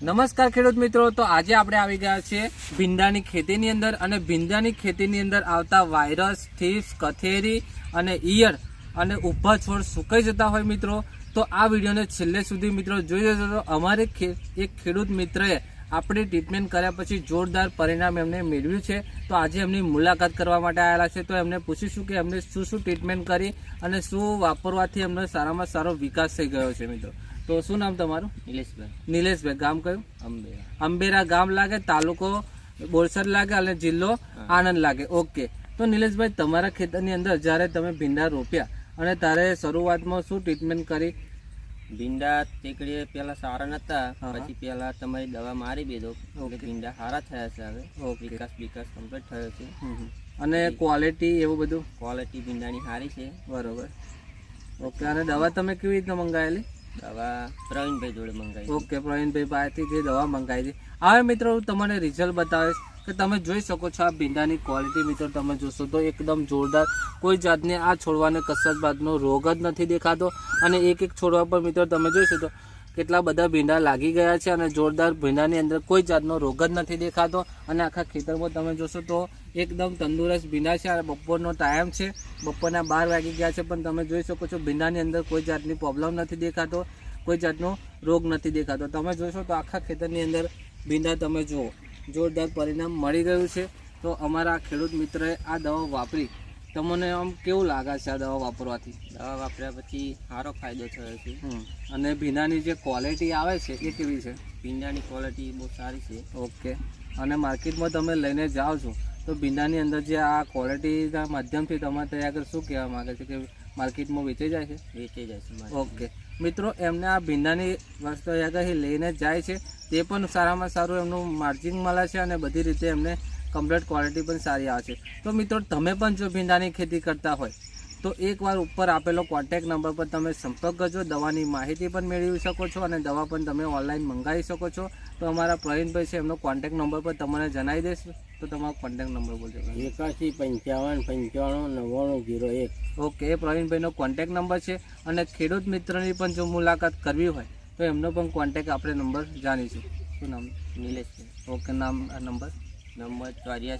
નમસ્કાર ખેડૂત મિત્રો, તો આજે આપણે આવી ગયા છીએ ભીંડાની ખેતીની અંદર અને ભીંડાની ખેતીની અંદર આવતા વાયરસ, થીપ્સ, કથેરી અને ઈયળ અને ઊભા છોડ સુકાઈ જતા હોય મિત્રો, તો આ વિડીયોને છેલ્લે સુધી મિત્રો જોઈ જજો. તો અમારે એક ખેડૂત મિત્રએ આપણી ટ્રીટમેન્ટ કર્યા પછી જોરદાર પરિણામ એમને મેળવ્યું છે. તો આજે એમની મુલાકાત કરવા માટે આવેલા છે. તો એમને પૂછીશું કે એમને શું શું ટ્રીટમેન્ટ કરી અને શું વાપરવાથી એમનો સારામાં સારો વિકાસ થઈ ગયો છે મિત્રો. તો શું નામ તમારું? નિલેશભાઈ. ગામ કયું? અંબેરા ગામ લાગે, તાલુકો બોરસદ લાગે અને જિલ્લો આણંદ લાગે. ઓકે. તો નિલેશભાઈ, તમારા ખેતરની અંદર જ્યારે તમે ભીંડા રોપ્યા અને તારે શરૂઆતમાં શું ટ્રીટમેન્ટ કરી? ભીંડા તેકડીએ પેલા સારા નતા, પછી પેલા તમારી દવા મારી દીધો એટલે ભીંડા સારા થયા છે. હવે વિકાસ કમ્પ્લીટ થયો છે. અને ક્વોલિટી એવું બધું? ક્વોલિટી ભીંડાની સારી છે. બરોબર. ઓકે. અને દવા તમે કેવી રીતના મંગાવેલી? દવા પ્રવીણભાઈ જોડે મંગાવી. ઓકે, પ્રવીણભાઈ પાસેથી જે દવા મંગાવી હતી. હવે મિત્રો હું તમને રિઝલ્ટ બતાવીશ કે તમે જોઈ શકો છો આ ભીંડાની ક્વોલિટી મિત્રો તમે જોશો તો એકદમ જોરદાર, કોઈ જાતને આ છોડવાને કશાક બાદનો રોગ જ નથી દેખાતો. અને એક છોડવા પર મિત્રો તમે જોઈશો તો કેટલા બધા ભીંડા લાગી ગયા છે અને જોરદાર ભીંડાની અંદર કોઈ જાતનો રોગ જ નથી દેખાતો. અને આખા ખેતરમાં તમે જોશો તો એકદમ તંદુરસ્ત ભીંડા છે. અને બપોરનો ટાઈમ છે, બપોરના 12 વાગી ગયા છે, પણ તમે જોઈ શકો છો ભીંડાની અંદર કોઈ જાતની પ્રોબ્લેમ નથી દેખાતો, કોઈ જાતનો રોગ નથી દેખાતો. તમે જોશો તો આખા ખેતરની અંદર ભીંડા તમે જુઓ, જોરદાર પરિણામ મળી ગયું છે. તો અમારા ખેડૂત મિત્રએ આ દવા વાપરી, તમને આમ કેવું લાગે છે આ દવા વાપરવાથી? દવા વાપર્યા પછી સારો ફાયદો થયો છે. અને ભીંડાની જે ક્વોલિટી આવે છે એ કેવી છે? ભીંડાની ક્વોલિટી બહુ સારી છે. ઓકે. અને માર્કેટમાં તમે લઈને જાઓ છો તો ભીંડાની અંદર જે આ ક્વોલિટીના માધ્યમથી તમારે ત્યાં આગળ શું કહેવા માગે છે કે માર્કેટમાં વેચાઈ જાય છે? વેચાઈ જાય છે. ઓકે મિત્રો, એમને આ ભીંડાની વસ્તુ આગળ લઈને જાય છે, તે પણ સારામાં સારું એમનું માર્જિન મળે છે અને બધી રીતે એમને કમ્પ્લીટ ક્વોલિટી પણ સારી આવે છે. તો મિત્રો, તમે પણ જો ભીંડાની ખેતી કરતા હોય તો એકવાર ઉપર આપેલો કોન્ટેક્ટ નંબર પર તમે સંપર્ક કરજો. દવાની માહિતી પણ મેળવી શકો છો અને દવા પણ તમે ઓનલાઈન મંગાવી શકો છો. તો અમારા પ્રવીણભાઈ છે, એમનો કોન્ટેક્ટ નંબર પર તમને જણાવી દઈશ. તો તમારો કોન્ટેક્ટ નંબર બોલજો. 8155959001. ઓકે, એ પ્રવીણભાઈનો કોન્ટેક્ટ નંબર છે. અને ખેડૂત મિત્રની પણ જો મુલાકાત કરવી હોય તો એમનો પણ કોન્ટેક્ટ આપણે નંબર જાણીશું. શું નામ? નિલેશભાઈ. ઓકે. નંબર 84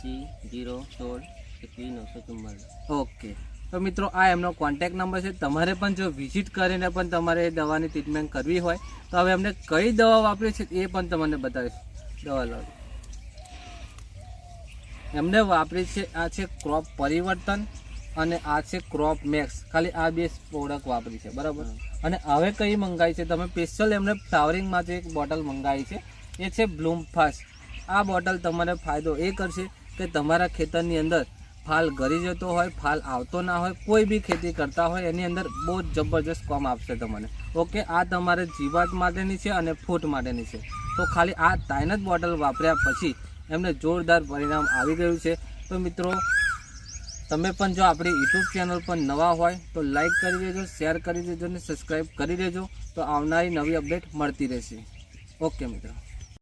016 21 944. ઓકે. તો મિત્રો, આ એમનો કોન્ટેક્ટ નંબર છે. તમારે પણ જો વિઝિટ કરીને પણ તમારે દવાની ટ્રીટમેન્ટ કરવી હોય તો હવે એમને કઈ દવા વાપરી છે એ પણ તમને બતાવીશ. દવા લાવો. એમને વાપરી છે આ છે ક્રોપ પરિવર્તન અને આ છે ક્રોપ મેક્સ. ખાલી આ બે પ્રોડક્ટ વાપરી છે, બરાબર. અને હવે કઈ મંગાવી છે તમે? સ્પેશિયલ એમને ફ્લાવરિંગ માટે એક બોટલ મંગાવી છે, એ છે બ્લૂમ ફાસ્ટ. આ બોટલ તમારે ફાયદો એ કરશે કે તમારા ખેતરની અંદર ફાલ ગરી જતો હોય, ફાલ આવતો ના હોય, કોઈ બી ખેતી કરતા હોય એની અંદર બહુ જ જબરજસ્ત કામ આપશે તમને. ઓકે. આ તમારે જીવાત માટેની છે અને ફૂટ માટેની છે. તો ખાલી આ ત્રણ જ બોટલ વાપર્યા પછી એમને જોરદાર પરિણામ આવી ગયું છે. તો મિત્રો, તમે પણ જો આપણી યુટ્યુબ ચેનલ પર નવા હોય તો લાઈક કરી દેજો, શેર કરી દેજો અને સબસ્ક્રાઈબ કરી દેજો. તો આવનારી નવી અપડેટ મળતી રહેશે. ઓકે મિત્રો.